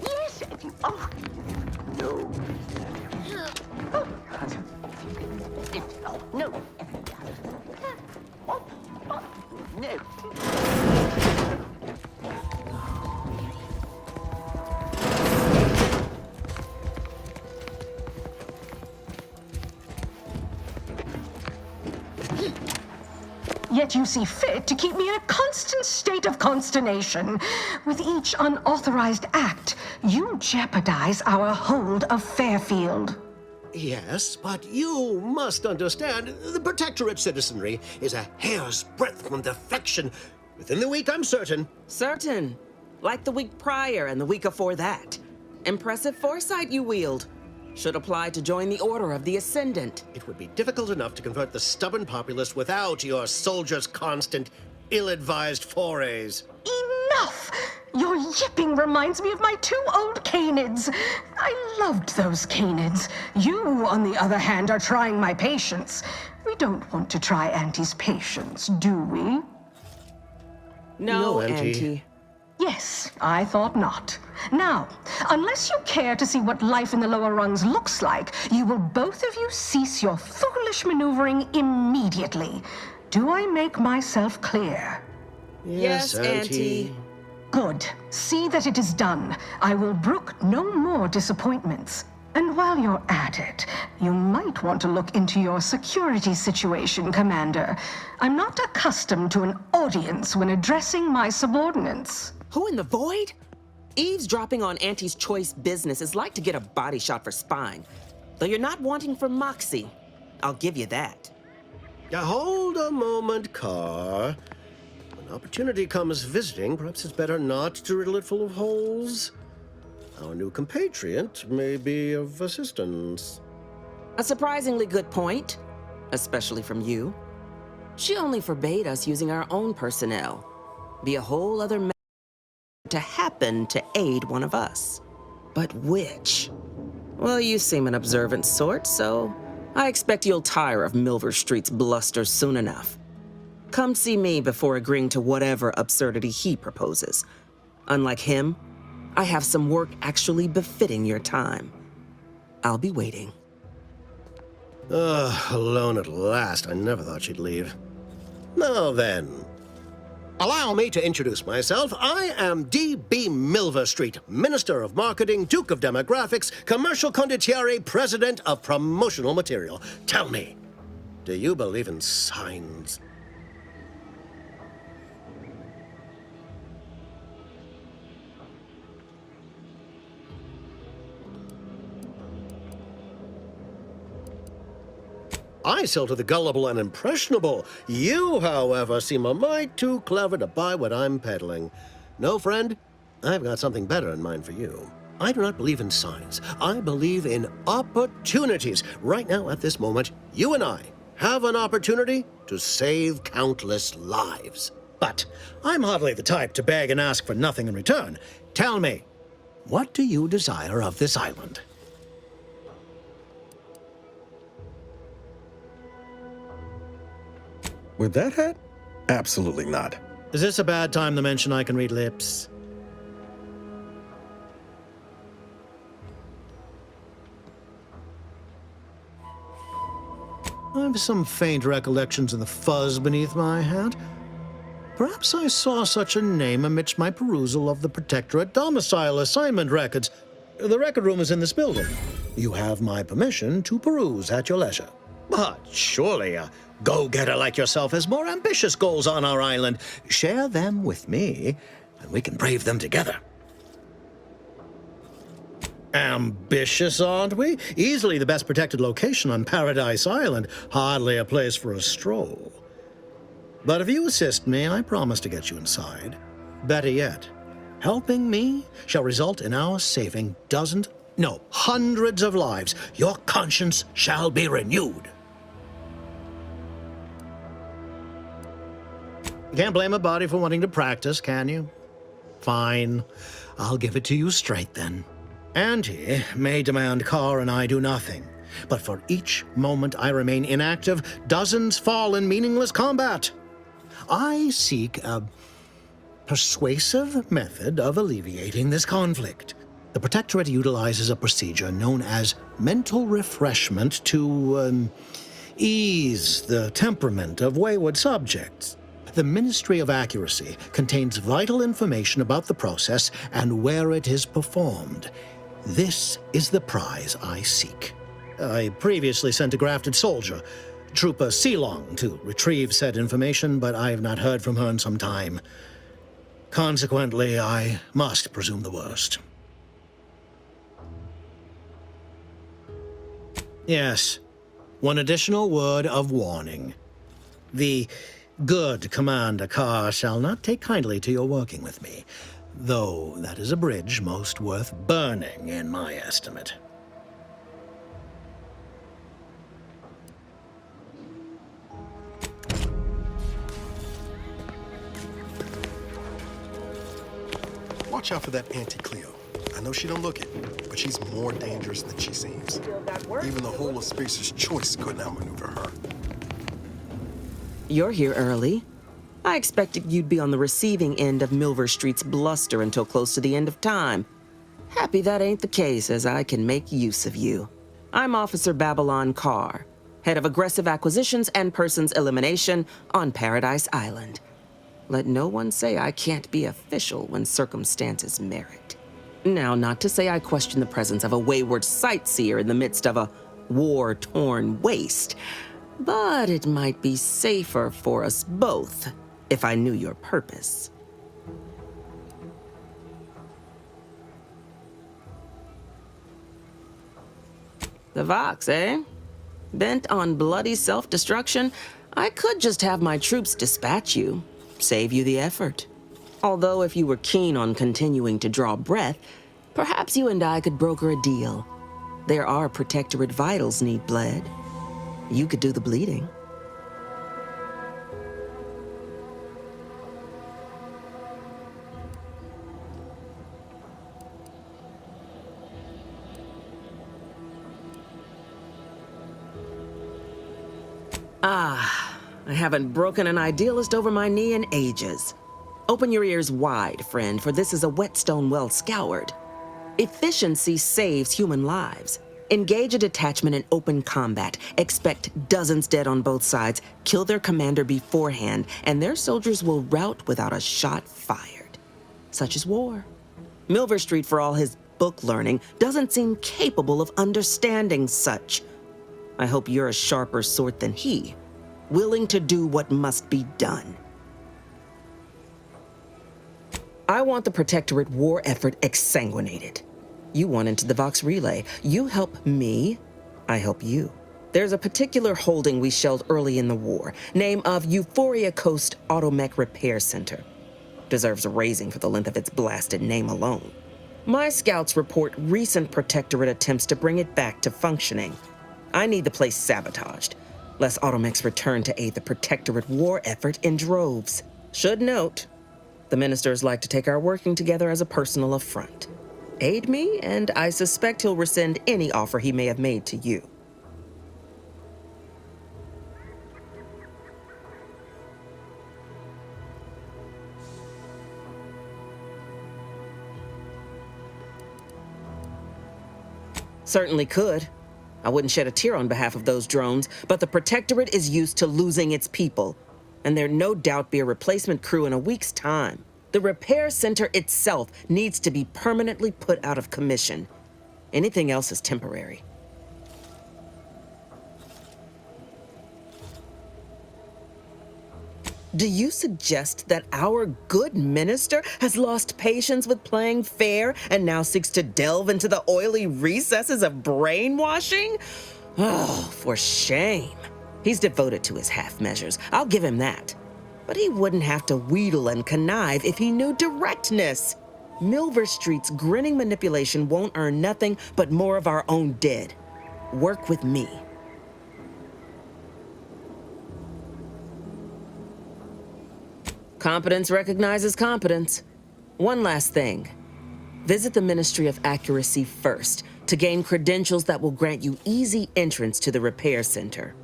Yes, oh, no. Oh, no. No. Yet you see fit to keep me in a constant state of consternation. With each unauthorized act, you jeopardize our hold of Fairfield. Yes, but you must understand, the Protectorate citizenry is a hair's breadth from defection. Within the week, I'm certain. Certain. Like the week prior and the week before that. Impressive foresight you wield. Should apply to join the Order of the Ascendant. It would be difficult enough to convert the stubborn populace without your soldiers' constant, ill-advised forays. Enough! Your yipping reminds me of my 2 old canids. I loved those canids. You, on the other hand, are trying my patience. We don't want to try Auntie's patience, do we? No, Auntie. Auntie. Yes, I thought not. Now, unless you care to see what life in the lower rungs looks like, you will both of you cease your foolish maneuvering immediately. Do I make myself clear? Yes, Auntie. Good. See that it is done. I will brook no more disappointments. And while you're at it, you might want to look into your security situation, Commander. I'm not accustomed to an audience when addressing my subordinates. Who in the void? Eavesdropping on Auntie's choice business is like to get a body shot for spine. Though you're not wanting for moxie. I'll give you that. Now, hold a moment, Carr. When opportunity comes visiting, perhaps it's better not to riddle it full of holes. Our new compatriot may be of assistance. A surprisingly good point, especially from you. She only forbade us using our own personnel. Be a whole other matter to happen to aid one of us. But which? Well, you seem an observant sort, so I expect you'll tire of Milver Street's bluster soon enough. Come see me before agreeing to whatever absurdity he proposes. Unlike him, I have some work actually befitting your time. I'll be waiting. Alone at last. I never thought she'd leave. Now then, allow me to introduce myself. I am D.B. Milver Street, Minister of Marketing, Duke of Demographics, Commercial Condottiere, President of Promotional Material. Tell me, do you believe in signs? I sell to the gullible and impressionable. You, however, seem a mite too clever to buy what I'm peddling. No, friend, I've got something better in mind for you. I do not believe in signs. I believe in opportunities. Right now, at this moment, you and I have an opportunity to save countless lives. But I'm hardly the type to beg and ask for nothing in return. Tell me, what do you desire of this island? With that hat? Absolutely not. Is this a bad time to mention I can read lips? I've some faint recollections of the fuzz beneath my hat. Perhaps I saw such a name amidst my perusal of the Protectorate domicile assignment records. The record room is in this building. You have my permission to peruse at your leisure. But surely a go-getter like yourself has more ambitious goals on our island. Share them with me, and we can brave them together. Ambitious, aren't we? Easily the best protected location on Paradise Island. Hardly a place for a stroll. But if you assist me, I promise to get you inside. Better yet, helping me shall result in our saving hundreds of lives. Your conscience shall be renewed. You can't blame a body for wanting to practice, can you? Fine. I'll give it to you straight then. Auntie may demand Carr and I do nothing. But for each moment I remain inactive, dozens fall in meaningless combat. I seek a persuasive method of alleviating this conflict. The Protectorate utilizes a procedure known as mental refreshment to ease the temperament of wayward subjects. The Ministry of Accuracy contains vital information about the process and where it is performed. This is the prize I seek. I previously sent a grafted soldier, Trooper Sealong, to retrieve said information, but I have not heard from her in some time. Consequently, I must presume the worst. Yes, one additional word of warning. The good Commander Carr shall not take kindly to your working with me, though that is a bridge most worth burning in my estimate. Watch out for that Auntie Cleo. I know she don't look it, but she's more dangerous than she seems. Even the whole of Spacer's Choice couldn't outmaneuver her. You're here early. I expected you'd be on the receiving end of Milver Street's bluster until close to the end of time. Happy that ain't the case, as I can make use of you. I'm Officer Babylon Carr, head of aggressive acquisitions and persons elimination on Paradise Island. Let no one say I can't be official when circumstances merit. Now, not to say I question the presence of a wayward sightseer in the midst of a war-torn waste, but it might be safer for us both if I knew your purpose. The Vox, eh? Bent on bloody self-destruction, I could just have my troops dispatch you. Save you the effort. Although if you were keen on continuing to draw breath, perhaps you and I could broker a deal. There are Protectorate vitals need bled. You could do the bleeding. I haven't broken an idealist over my knee in ages. Open your ears wide, friend, for this is a whetstone well scoured. Efficiency saves human lives. Engage a detachment in open combat. Expect dozens dead on both sides. Kill their commander beforehand, and their soldiers will rout without a shot fired. Such is war. Milver Street, for all his book learning, doesn't seem capable of understanding such. I hope you're a sharper sort than he, willing to do what must be done. I want the Protectorate war effort exsanguinated. You want into the Vox Relay. You help me, I help you. There's a particular holding we shelled early in the war, name of Euphoria Coast Automech Repair Center. Deserves a raising for the length of its blasted name alone. My scouts report recent Protectorate attempts to bring it back to functioning. I need the place sabotaged, lest Automechs return to aid the Protectorate war effort in droves. Should note, the ministers like to take our working together as a personal affront. Aid me, and I suspect he'll rescind any offer he may have made to you. Certainly could. I wouldn't shed a tear on behalf of those drones, but the Protectorate is used to losing its people, and there'd no doubt be a replacement crew in a week's time. The repair center itself needs to be permanently put out of commission. Anything else is temporary. Do you suggest that our good minister has lost patience with playing fair and now seeks to delve into the oily recesses of brainwashing? Oh, for shame. He's devoted to his half measures. I'll give him that. But he wouldn't have to wheedle and connive if he knew directness. Milver Street's grinning manipulation won't earn nothing but more of our own dead. Work with me. Competence recognizes competence. One last thing. Visit the Ministry of Accuracy first to gain credentials that will grant you easy entrance to the repair center.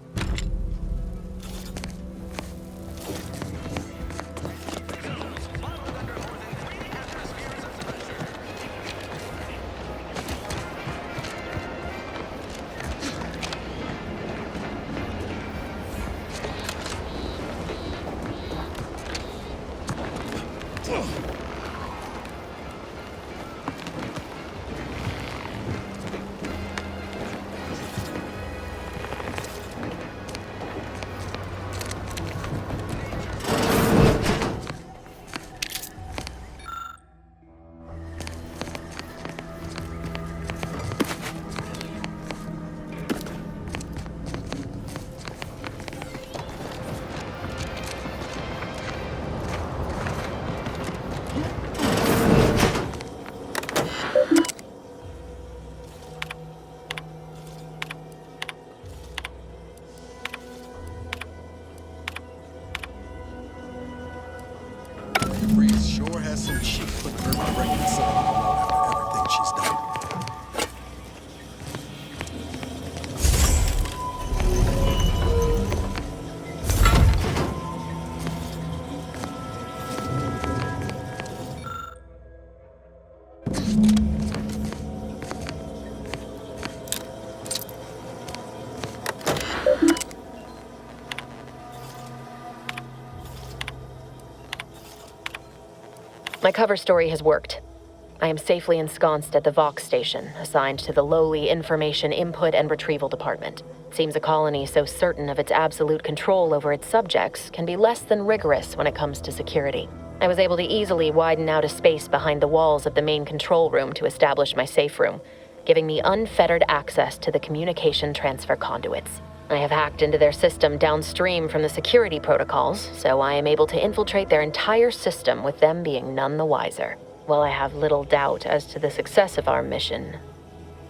Breeze sure has some cheek putting her pregnant son on after everything she's done. My cover story has worked. I am safely ensconced at the Vox station, assigned to the lowly Information Input and Retrieval Department. Seems a colony so certain of its absolute control over its subjects can be less than rigorous when it comes to security. I was able to easily widen out a space behind the walls of the main control room to establish my safe room, giving me unfettered access to the communication transfer conduits. I have hacked into their system downstream from the security protocols, so I am able to infiltrate their entire system with them being none the wiser. While I have little doubt as to the success of our mission,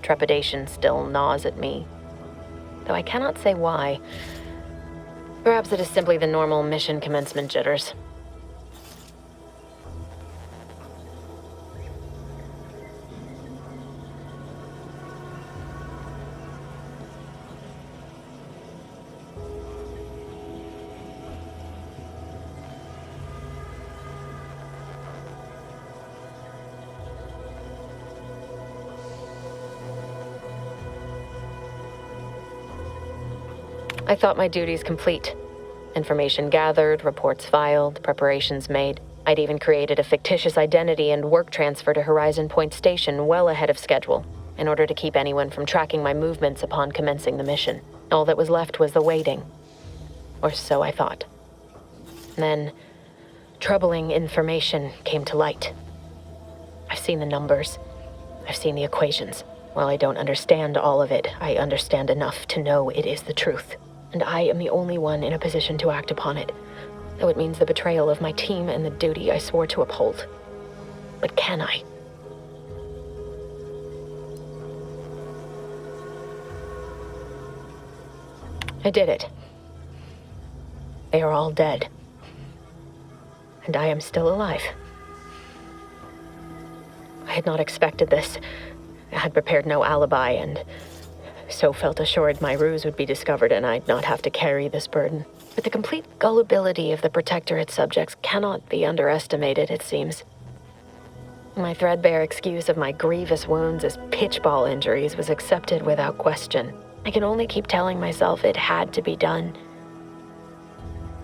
trepidation still gnaws at me. Though I cannot say why. Perhaps it is simply the normal mission commencement jitters. I thought my duties complete. Information gathered, reports filed, preparations made. I'd even created a fictitious identity and work transfer to Horizon Point Station well ahead of schedule, in order to keep anyone from tracking my movements upon commencing the mission. All that was left was the waiting. Or so I thought. Then, troubling information came to light. I've seen the numbers. I've seen the equations. While I don't understand all of it, I understand enough to know it is the truth. And I am the only one in a position to act upon it, though it means the betrayal of my team and the duty I swore to uphold. But can I? I did it. They are all dead. And I am still alive. I had not expected this. I had prepared no alibi, and so felt assured my ruse would be discovered and I'd not have to carry this burden. But the complete gullibility of the Protectorate subjects cannot be underestimated, it seems. My threadbare excuse of my grievous wounds as pitchball injuries was accepted without question. I can only keep telling myself it had to be done.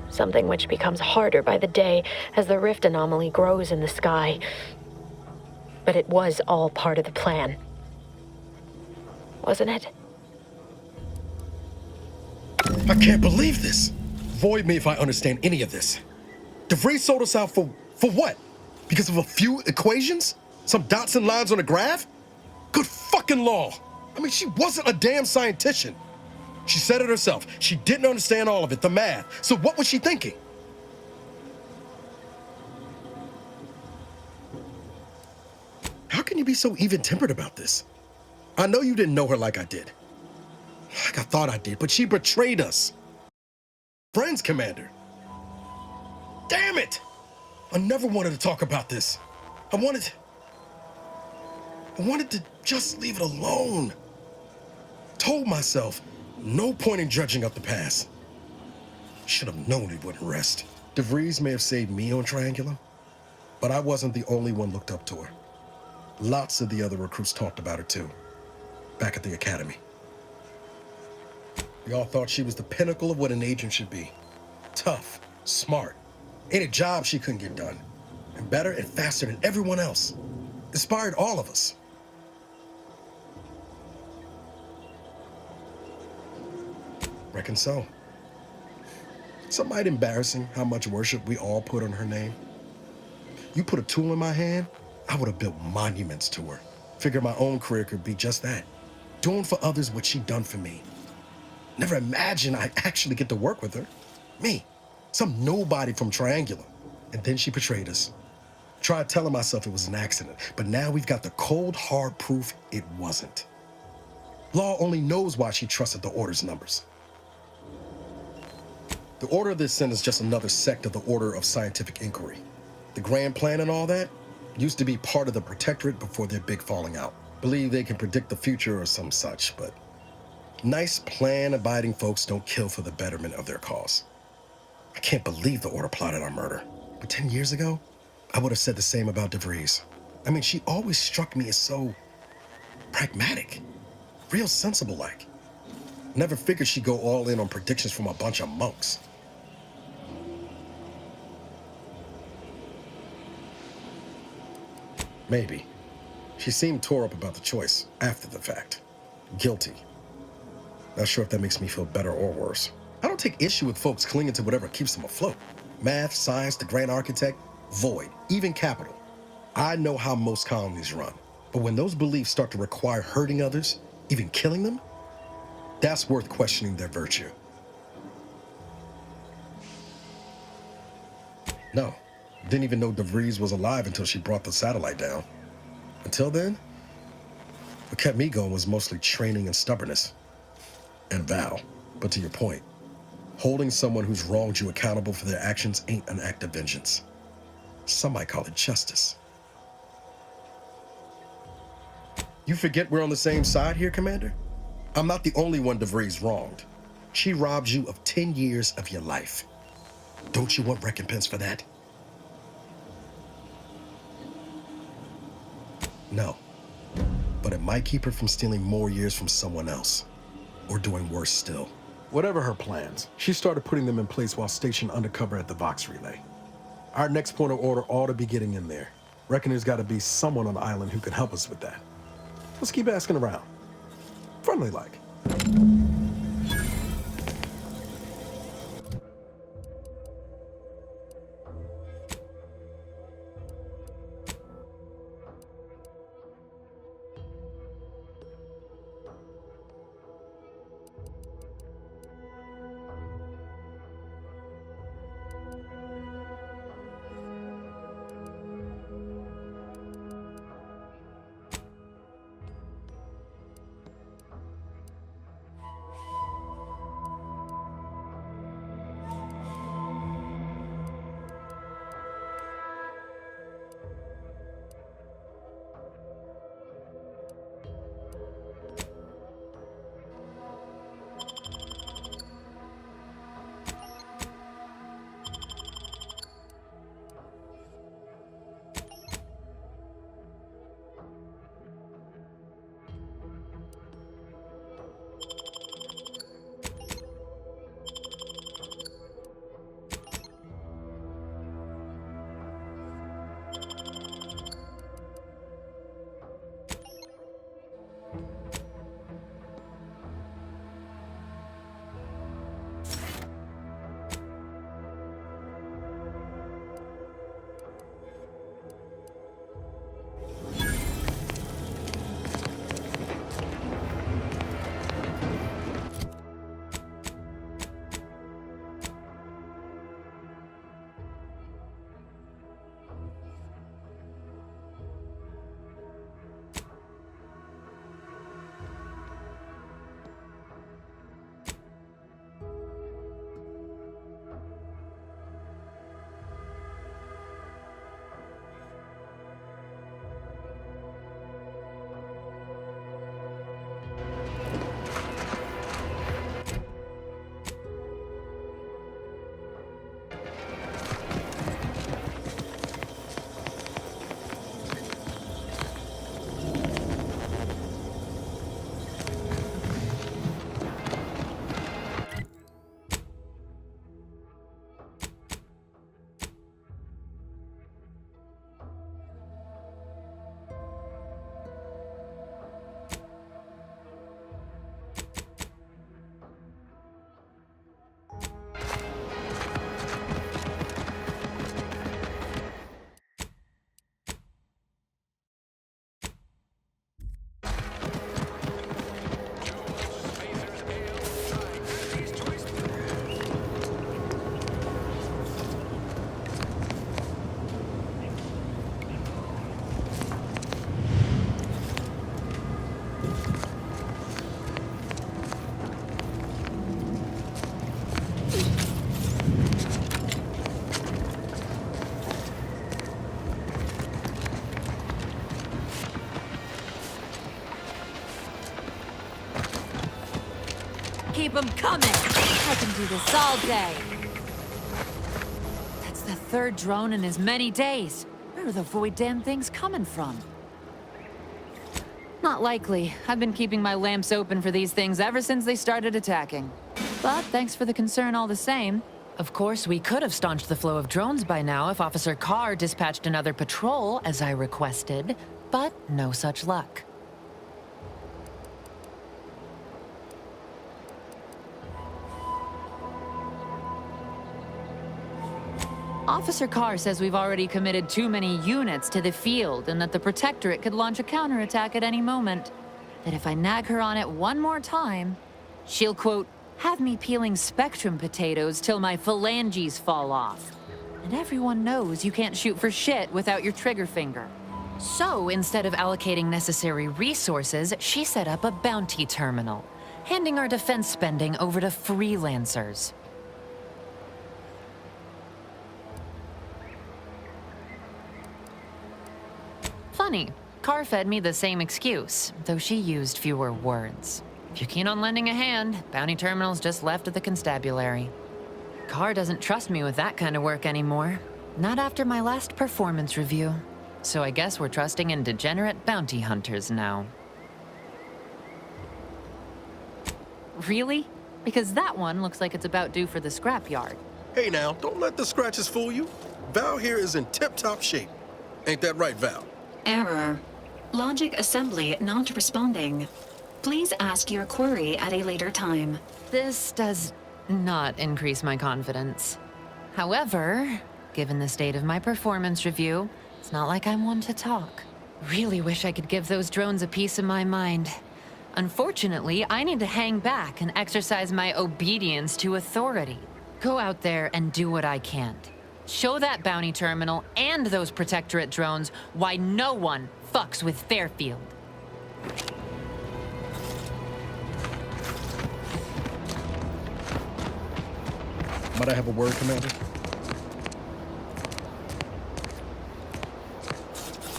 Something which becomes harder by the day as the rift anomaly grows in the sky. But it was all part of the plan. Wasn't it? I can't believe this. Void me if I understand any of this. DeVries sold us out for what? Because of a few equations? Some dots and lines on a graph? Good fucking law. I mean, she wasn't a damn scientician. She said it herself. She didn't understand all of it, the math. So what was she thinking? How can you be so even-tempered about this? I know you didn't know her like I did. Like I thought I did, but she betrayed us. Friends, Commander. Damn it! I never wanted to talk about this. I wanted... I wanted to just leave it alone. Told myself, no point in dredging up the past. Should have known it wouldn't rest. DeVries may have saved me on Triangulum, but I wasn't the only one looked up to her. Lots of the other recruits talked about her too, back at the academy. We all thought she was the pinnacle of what an agent should be. Tough, smart, ain't a job she couldn't get done. And better and faster than everyone else. Inspired all of us. Reckon so. It's might embarrassing how much worship we all put on her name. You put a tool in my hand, I would have built monuments to her. Figured my own career could be just that. Doing for others what she done for me. Never imagined I'd actually get to work with her. Me, some nobody from Triangulum. And then she betrayed us. Tried telling myself it was an accident, but now we've got the cold, hard proof it wasn't. Law only knows why she trusted the Order's numbers. The Order of this Sin is just another sect of the Order of Scientific Inquiry. The Grand Plan and all that used to be part of the Protectorate before their big falling out. Believe they can predict the future or some such, but nice plan-abiding folks don't kill for the betterment of their cause. I can't believe the Order plotted our murder. But 10 years ago, I would have said the same about DeVries. I mean, she always struck me as so pragmatic, real sensible-like. Never figured she'd go all in on predictions from a bunch of monks. Maybe. She seemed tore up about the choice after the fact. Guilty. Not sure if that makes me feel better or worse. I don't take issue with folks clinging to whatever keeps them afloat. Math, science, the grand architect, void, even capital. I know how most colonies run. But when those beliefs start to require hurting others, even killing them, that's worth questioning their virtue. No, didn't even know DeVries was alive until she brought the satellite down. Until then, what kept me going was mostly training and stubbornness. And Val. But to your point, holding someone who's wronged you accountable for their actions ain't an act of vengeance. Some might call it justice. You forget we're on the same side here, Commander? I'm not the only one DeVries wronged. She robbed you of 10 years of your life. Don't you want recompense for that? No. But it might keep her from stealing more years from someone else. Or doing worse still. Whatever her plans, she started putting them in place while stationed undercover at the Vox Relay. Our next point of order ought to be getting in there. Reckon there's got to be someone on the island who can help us with that. Let's keep asking around. Friendly like. keep them coming. I can do this all day. That's the third drone in as many days. Where are the void damn things coming from? Not likely. I've been keeping my lamps open for these things ever since they started attacking. But thanks for the concern all the same. Of course, we could have staunched the flow of drones by now if Officer Carr dispatched another patrol, as I requested, but no such luck. Officer Carr says we've already committed too many units to the field and that the Protectorate could launch a counterattack at any moment. That if I nag her on it one more time, she'll, quote, have me peeling Spectrum potatoes till my phalanges fall off. And everyone knows you can't shoot for shit without your trigger finger. So instead of allocating necessary resources, she set up a bounty terminal, handing our defense spending over to freelancers. Funny, Carr fed me the same excuse, though she used fewer words. If you're keen on lending a hand, bounty terminal's just left of the constabulary. Carr doesn't trust me with that kind of work anymore. Not after my last performance review. So I guess we're trusting in degenerate bounty hunters now. Really? Because that one looks like it's about due for the scrapyard. Hey now, don't let the scratches fool you. Val here is in tip-top shape. Ain't that right, Val? Error. Logic assembly not responding. Please ask your query at a later time. This does not increase my confidence. However, given the state of my performance review, it's not like I'm one to talk. Really wish I could give those drones a piece of my mind. Unfortunately, I need to hang back and exercise my obedience to authority. Go out there and do what I can't. Show that bounty terminal and those Protectorate drones why no one fucks with Fairfield. Might I have a word, Commander?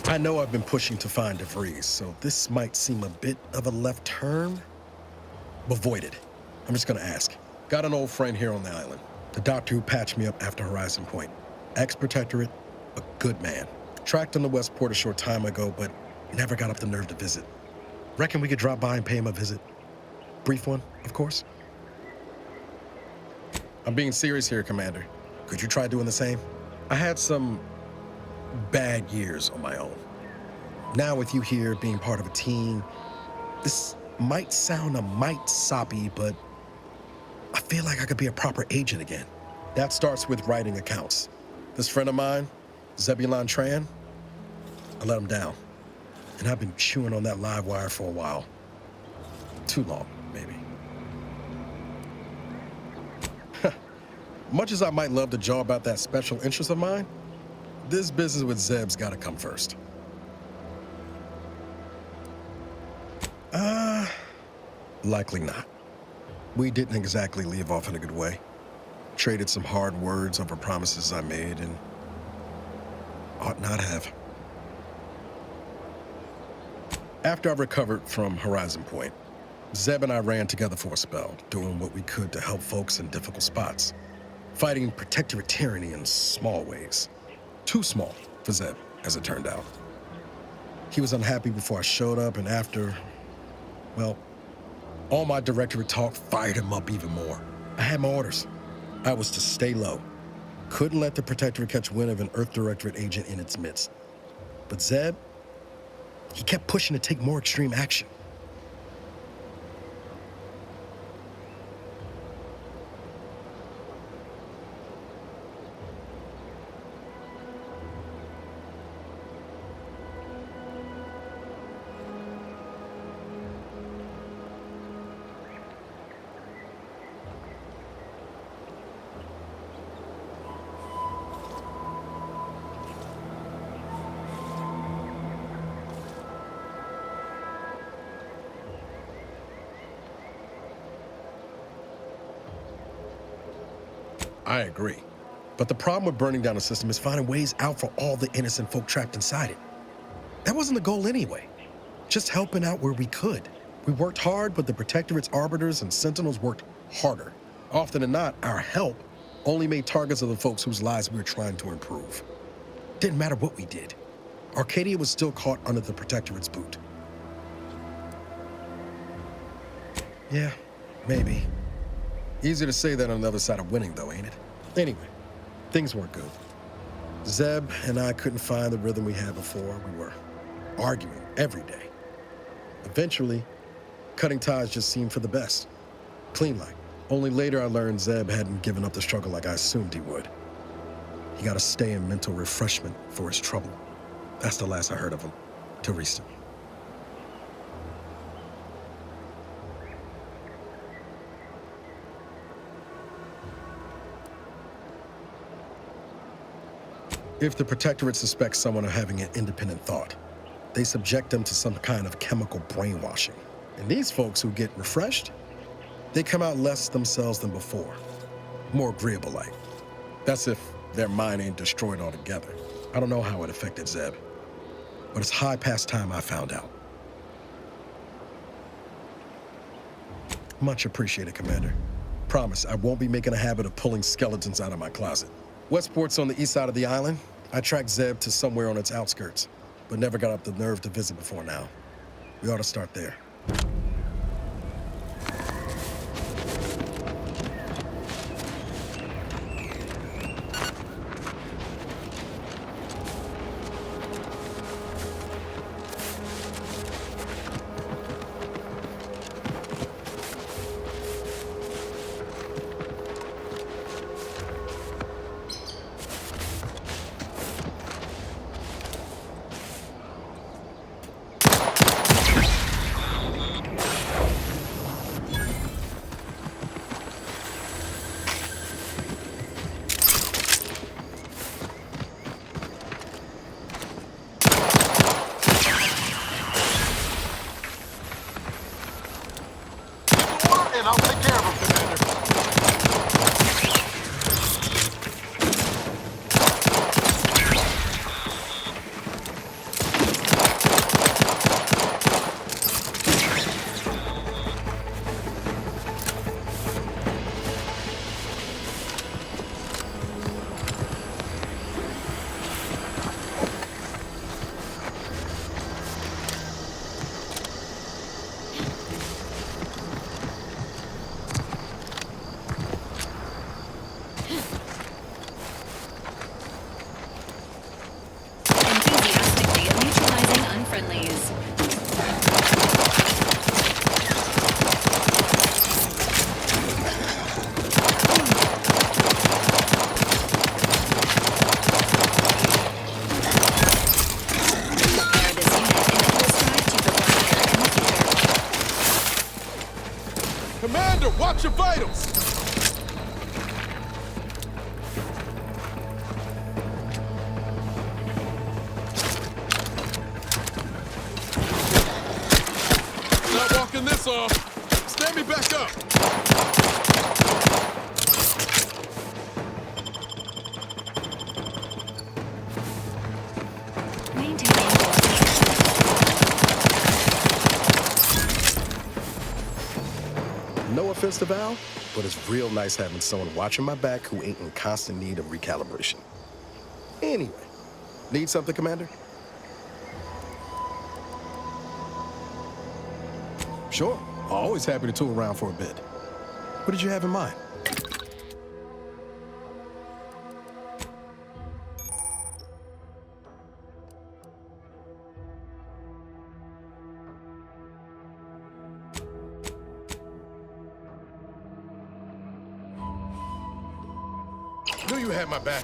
I know I've been pushing to find DeVries, so this might seem a bit of a left turn, but void it. I'm just gonna ask. Got an old friend here on the island. The doctor who patched me up after Horizon Point. Ex-Protectorate, a good man. Tracked him to Westport a short time ago, but never got up the nerve to visit. Reckon we could drop by and pay him a visit? Brief one, of course. I'm being serious here, Commander. Could you try doing the same? I had some bad years on my own. Now with you here being part of a team, this might sound a mite soppy, but I feel like I could be a proper agent again. That starts with writing accounts. This friend of mine, Zebulon Tran, I let him down. And I've been chewing on that live wire for a while. Too long, maybe. Much as I might love to jaw about that special interest of mine, this business with Zeb's gotta come first. Likely not. We didn't exactly leave off in a good way. Traded some hard words over promises I made and ought not have. After I recovered from Horizon Point, Zeb and I ran together for a spell, doing what we could to help folks in difficult spots. Fighting Protectorate tyranny in small ways. Too small for Zeb, as it turned out. He was unhappy before I showed up, and after, well, all my Directorate talk fired him up even more. I had my orders. I was to stay low. Couldn't let the Protectorate catch wind of an Earth Directorate agent in its midst. But Zeb, he kept pushing to take more extreme action. I agree. But the problem with burning down a system is finding ways out for all the innocent folk trapped inside it. That wasn't the goal anyway. Just helping out where we could. We worked hard, but the Protectorate's arbiters and sentinels worked harder. Often than not, our help only made targets of the folks whose lives we were trying to improve. Didn't matter what we did. Arcadia was still caught under the Protectorate's boot. Yeah, maybe. Easier to say that on the other side of winning, though, ain't it? Anyway, things weren't good. Zeb and I couldn't find the rhythm we had before. We were arguing every day. Eventually, cutting ties just seemed for the best. Clean like. Only later I learned Zeb hadn't given up the struggle like I assumed he would. He got to stay in mental refreshment for his trouble. That's the last I heard of him, till recently. If the Protectorate suspects someone of having an independent thought, they subject them to some kind of chemical brainwashing. And these folks who get refreshed, they come out less themselves than before. More agreeable-like. That's if their mind ain't destroyed altogether. I don't know how it affected Zeb, but it's high past time I found out. Much appreciated, Commander. Promise, I won't be making a habit of pulling skeletons out of my closet. Westport's on the east side of the island. I tracked Zeb to somewhere on its outskirts, but never got up the nerve to visit before now. We ought to start there. And I'll take care of him, Commander. Enthusiastically neutralizing unfriendlies. Fire this unit and it will strive to provide care in the future. Commander, watch your vitals! Not walking this off. Stand me back up. Maintaining No offense to Val, but it's real nice having someone watching my back who ain't in constant need of recalibration. Anyway, need something, Commander? Sure, always happy to tool around for a bit. What did you have in mind? Knew you had my back.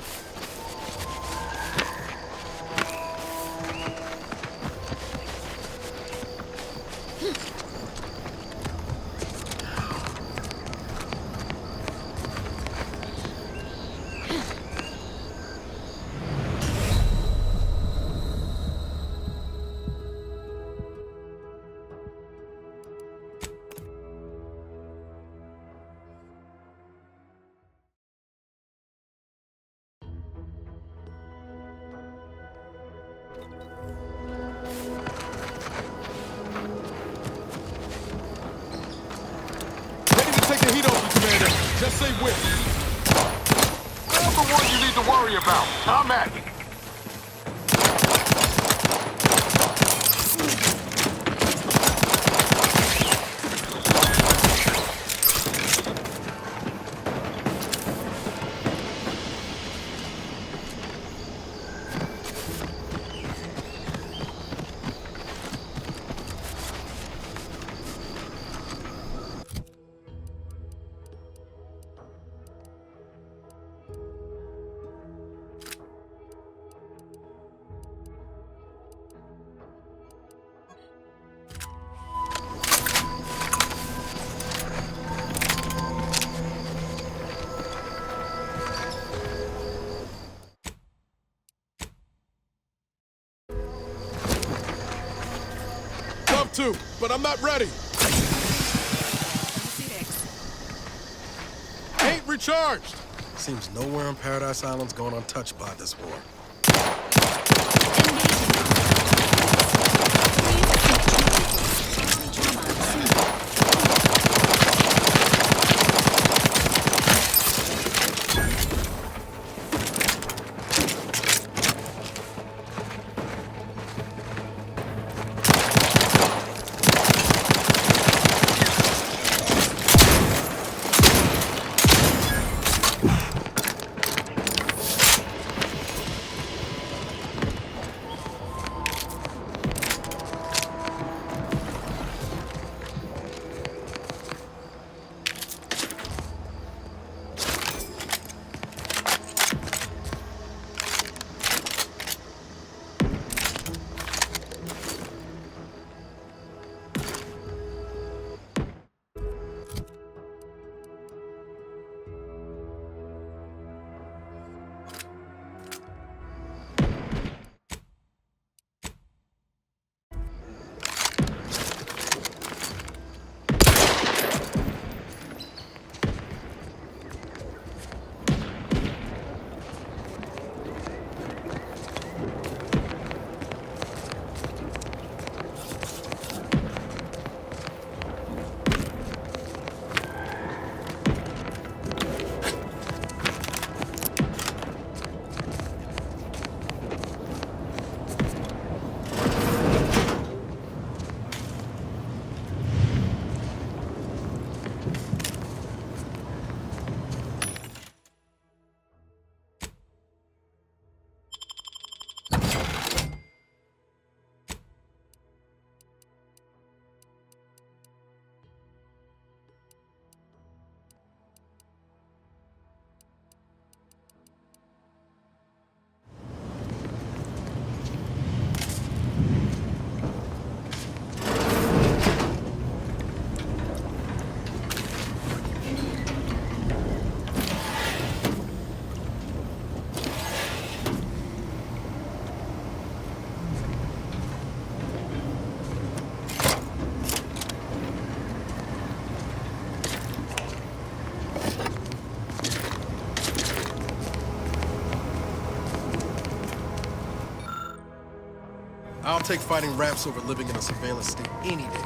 I'm the one you need to worry about. Come at me. Love to, but I'm not ready. Ain't recharged. Seems nowhere on Paradise Island's going untouched by this war. I'll take fighting raps over living in a surveillance state any day.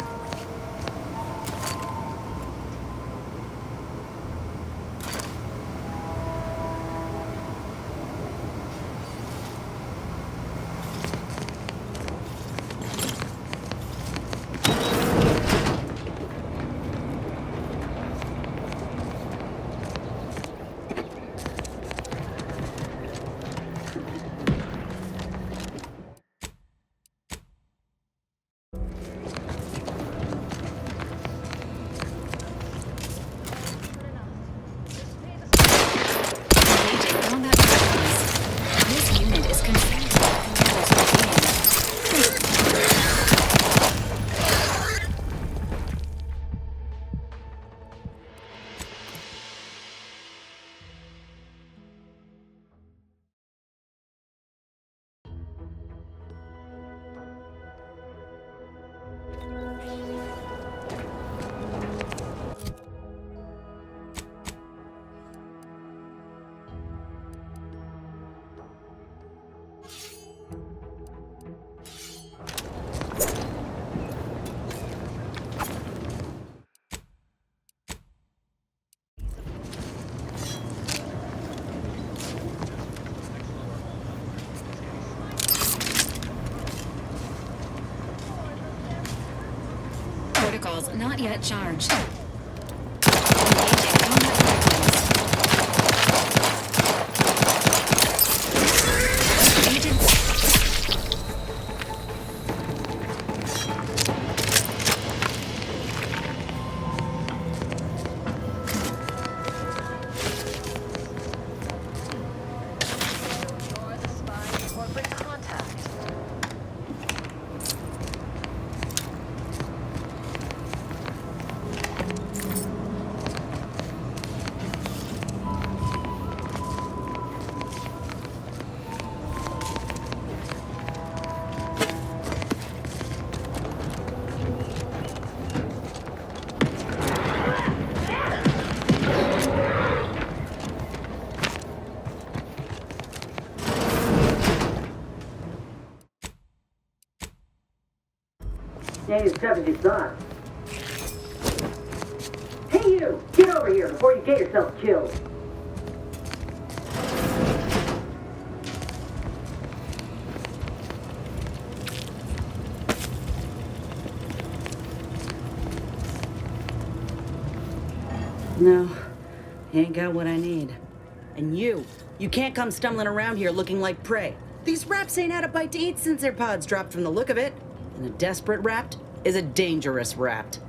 protocols not yet charged. Engaging combat fragments. Agent. Ain't as tough as you thought. Hey you! Get over here before you get yourself killed! No, you ain't got what I need. And you can't come stumbling around here looking like prey. These raps ain't had a bite to eat since their pods dropped from the look of it. And a desperate rapt is a dangerous rapt.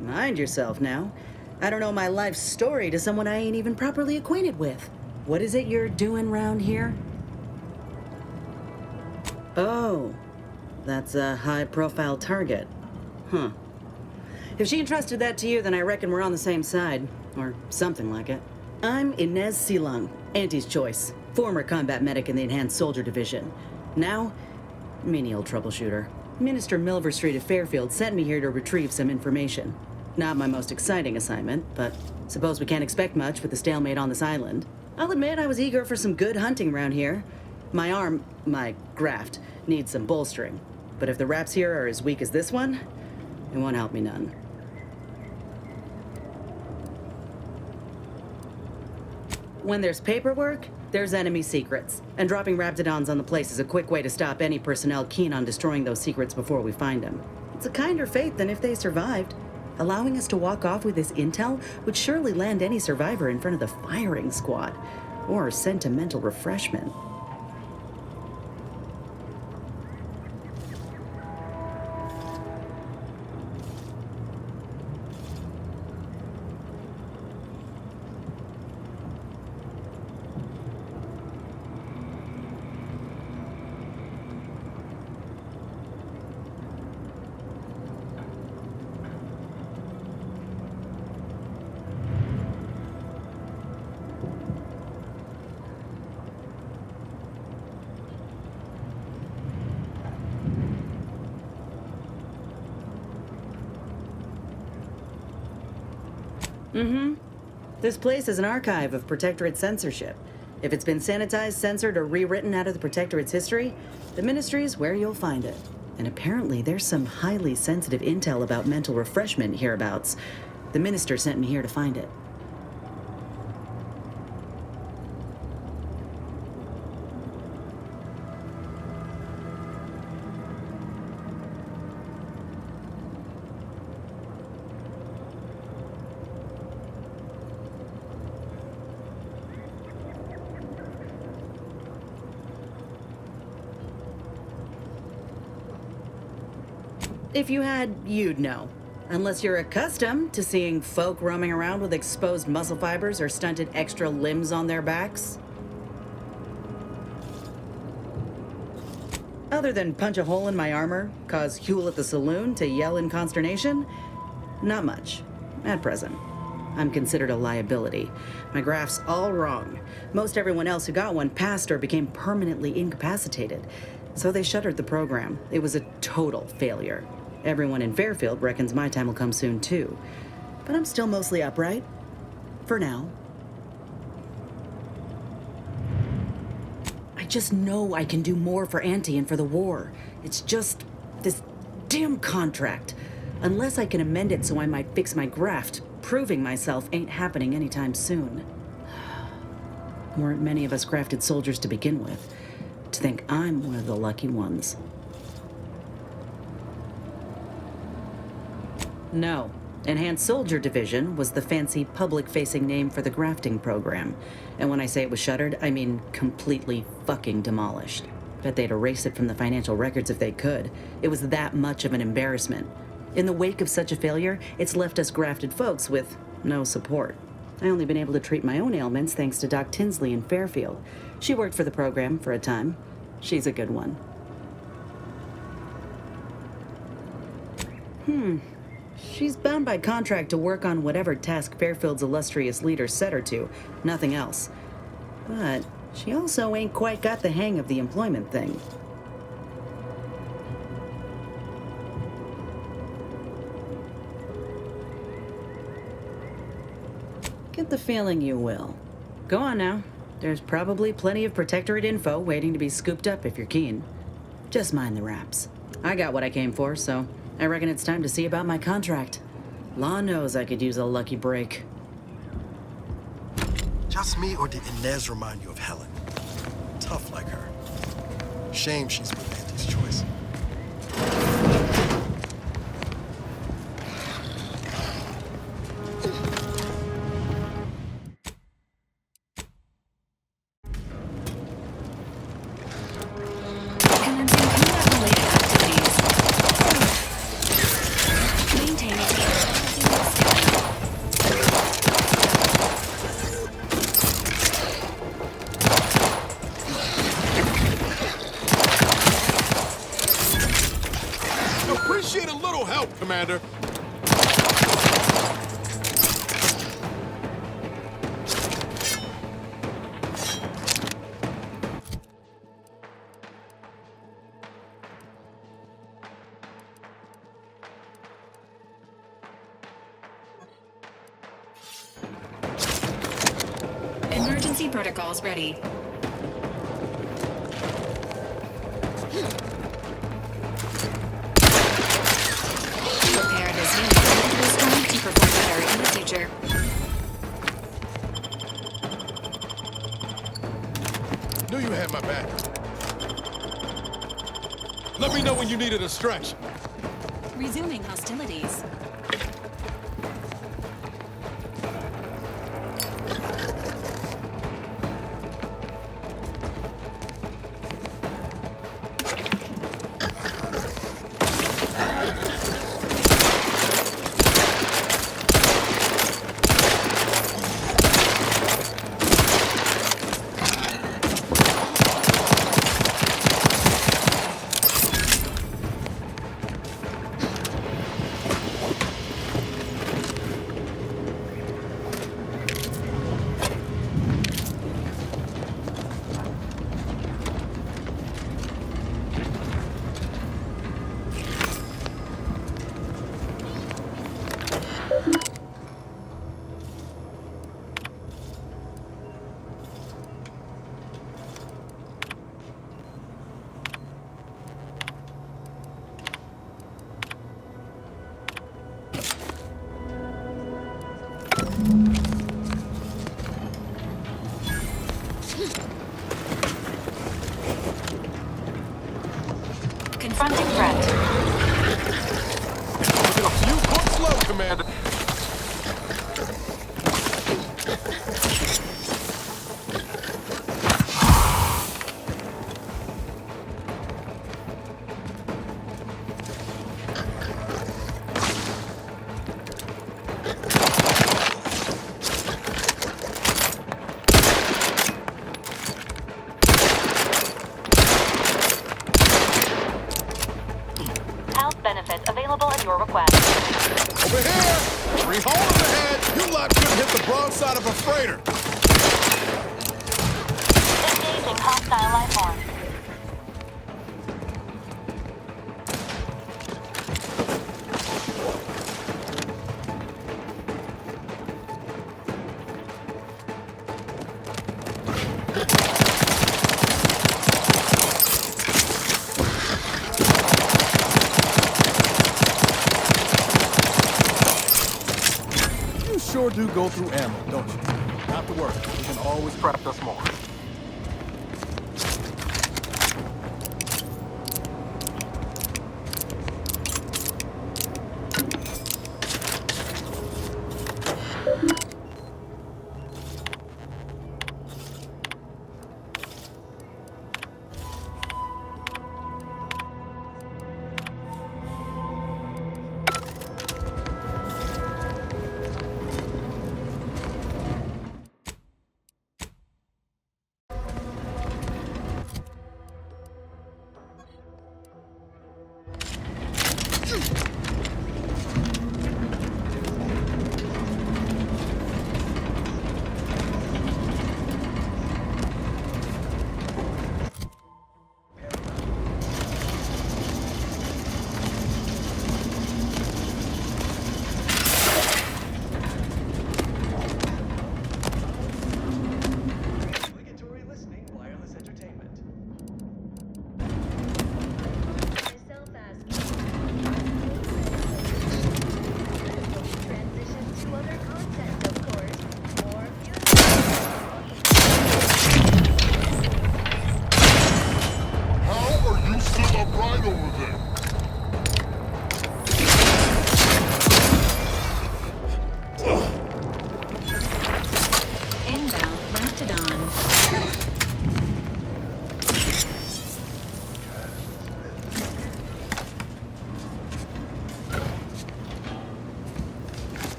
Mind yourself now. I don't know my life story to someone I ain't even properly acquainted with. What is it you're doing round here? Oh, that's a high-profile target. Huh. If she entrusted that to you, then I reckon we're on the same side. Or something like it. I'm Inez Silung, Auntie's choice. Former combat medic in the Enhanced Soldier Division. Now, menial troubleshooter. Minister Milverstreet of Fairfield sent me here to retrieve some information. Not my most exciting assignment, but suppose we can't expect much with the stalemate on this island. I'll admit I was eager for some good hunting around here. My graft, needs some bolstering. But if the raps here are as weak as this one, it won't help me none. When there's paperwork, there's enemy secrets. And dropping Raptidons on the place is a quick way to stop any personnel keen on destroying those secrets before we find them. It's a kinder fate than if they survived. Allowing us to walk off with this intel would surely land any survivor in front of the firing squad. Or sentimental refreshment. This place is an archive of Protectorate censorship. If it's been sanitized, censored, or rewritten out of the Protectorate's history, the Ministry's where you'll find it. And apparently there's some highly sensitive intel about mental refreshment hereabouts. The Minister sent me here to find it. If you had, you'd know. Unless you're accustomed to seeing folk roaming around with exposed muscle fibers or stunted extra limbs on their backs. Other than punch a hole in my armor, cause Huel at the saloon to yell in consternation, not much, at present. I'm considered a liability. My graph's all wrong. Most everyone else who got one passed or became permanently incapacitated. So they shuttered the program. It was a total failure. Everyone in Fairfield reckons my time will come soon, too. But I'm still mostly upright. For now. I just know I can do more for Auntie and for the war. It's just this damn contract. Unless I can amend it so I might fix my graft, proving myself ain't happening anytime soon. Weren't many of us grafted soldiers to begin with. to think I'm one of the lucky ones. No. Enhanced Soldier Division was the fancy public-facing name for the grafting program. And when I say it was shuttered, I mean completely fucking demolished. Bet they'd erase it from the financial records if they could. It was that much of an embarrassment. In the wake of such a failure, it's left us grafted folks with no support. I only been able to treat my own ailments thanks to Doc Tinsley in Fairfield. She worked for the program for a time. She's a good one. She's bound by contract to work on whatever task Fairfield's illustrious leader set her to, nothing else. But she also ain't quite got the hang of the employment thing. Get the feeling you will. Go on now. There's probably plenty of Protectorate info waiting to be scooped up if you're keen. Just mind the wraps. I got what I came for, so I reckon it's time to see about my contract. Law knows I could use a lucky break. Just me, or did Inez remind you of Helen? Tough like her. Shame she's with Andy's choice. Commencing combat-related activities. Maintaining the Appreciate a little help, Commander. emergency protocols ready. Prepared as needed. We're striving to perform better in the future. Knew you had my back. Let me know when you need a distraction. Resuming hostilities. Confronting threat. Looking a few foot slow, Commander. Health benefits available at your request. Over here! 3 holes ahead! You lot couldn't hit the broadside of a freighter! Engaging hostile life form. You sure do go through ammo, don't you? Not to worry, we can always craft us more.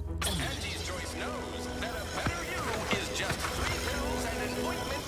Angie's Choice knows that a better you is just 3 pills and an ointment.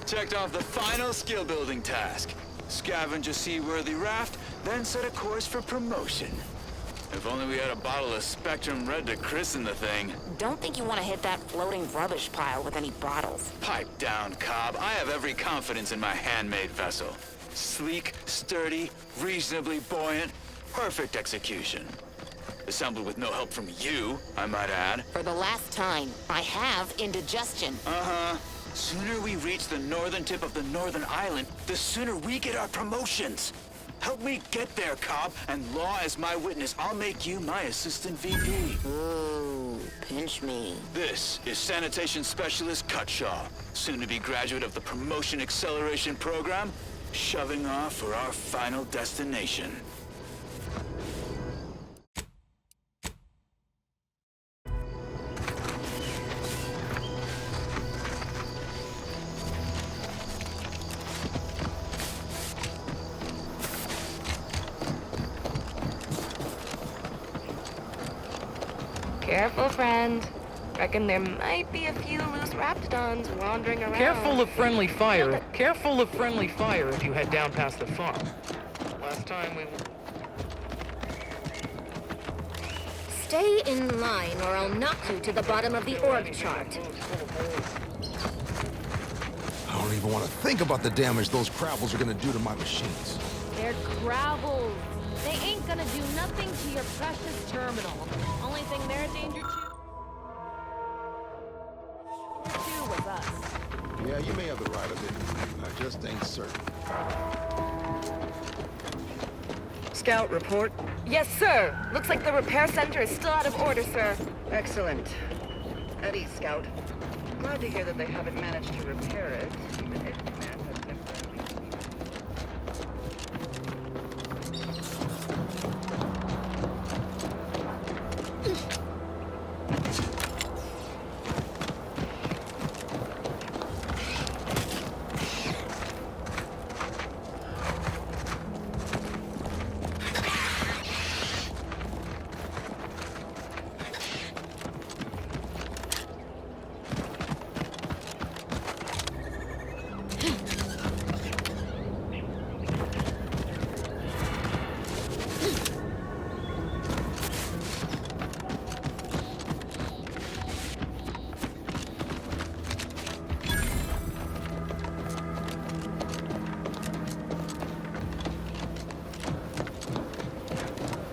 Checked off the final skill-building task. Scavenge a seaworthy raft, then set a course for promotion. If only we had a bottle of Spectrum Red to christen the thing. Don't think you want to hit that floating rubbish pile with any bottles. Pipe down, Cobb. I have every confidence in my handmade vessel. Sleek, sturdy, reasonably buoyant, perfect execution. Assembled with no help from you, I might add. For the last time, I have indigestion. Uh-huh. Sooner we reach the northern tip of the northern island, the sooner we get our promotions. Help me get there, Cobb, and law as my witness, I'll make you my assistant VP. Ooh, pinch me. This is Sanitation Specialist Cutshaw, soon-to-be graduate of the Promotion Acceleration Program, shoving off for our final destination. Careful, friend. Reckon there might be a few loose raptidons wandering around. Careful of friendly fire. Careful of friendly fire if you head down past the farm. Last time we... Stay in line or I'll knock you to the bottom of the org chart. I don't even want to think about the damage those Cravels are going to do to my machines. They're Cravels. They ain't gonna do nothing to your precious terminal. Only thing they're a danger to was us. Yeah, you may have the right of it. I just ain't certain. Scout report. Yes, sir. Looks like the repair center is still out of order, sir. Excellent. At ease, Scout. Glad to hear that they haven't managed to repair it, even if command has been friendly.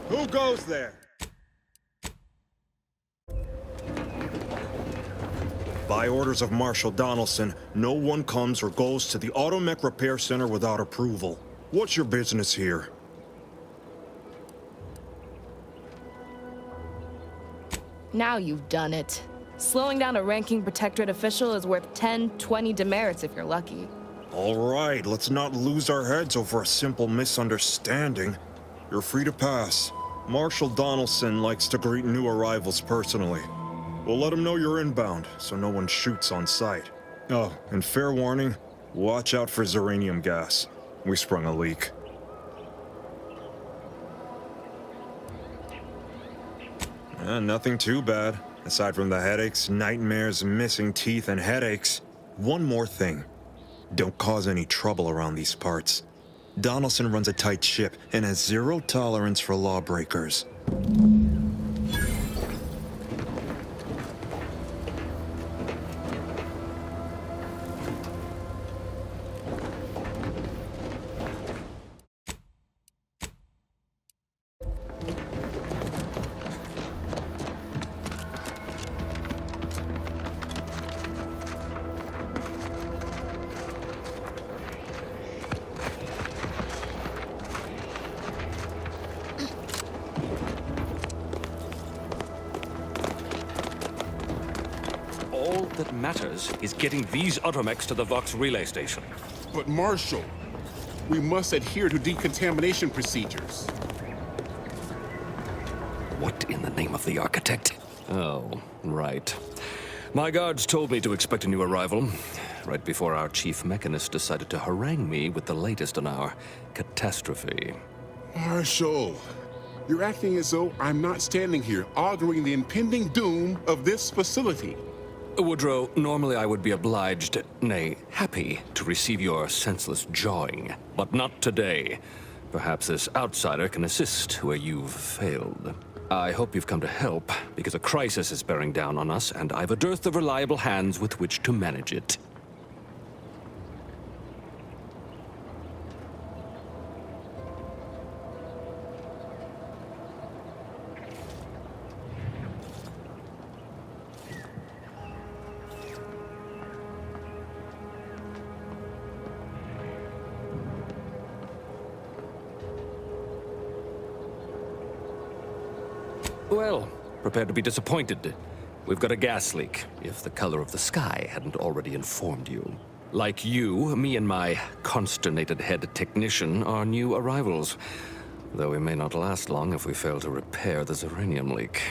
Who goes there? By orders of Marshal Donaldson, no one comes or goes to the Automech Repair Center without approval. What's your business here? Now you've done it. Slowing down a ranking protectorate official is worth 10, 20 demerits if you're lucky. All right, let's not lose our heads over a simple misunderstanding. You're free to pass. Marshal Donaldson likes to greet new arrivals personally. We'll let him know you're inbound, so no one shoots on sight. Oh, and fair warning, Watch out for xeranium gas. We sprung a leak. Nothing too bad. Aside from the headaches, nightmares, missing teeth, and headaches. One more thing. Don't cause any trouble around these parts. Donaldson runs a tight ship and has zero tolerance for lawbreakers. All that matters is getting these automechs to the Vox relay station. But Marshal, we must adhere to decontamination procedures. What in the name of the architect? Oh, right. My guards told me to expect a new arrival, right before our chief mechanist decided to harangue me with the latest on our catastrophe. Marshal, you're acting as though I'm not standing here arguing the impending doom of this facility. Woodrow, normally I would be obliged, nay, happy, to receive your senseless jawing, but not today. Perhaps this outsider can assist where you've failed. I hope you've come to help, because a crisis is bearing down on us, and I've a dearth of reliable hands with which to manage it. Well, prepare to be disappointed. We've got a gas leak, if the color of the sky hadn't already informed you. Like you, me and my consternated head technician are new arrivals, though we may not last long if we fail to repair the xeranium leak.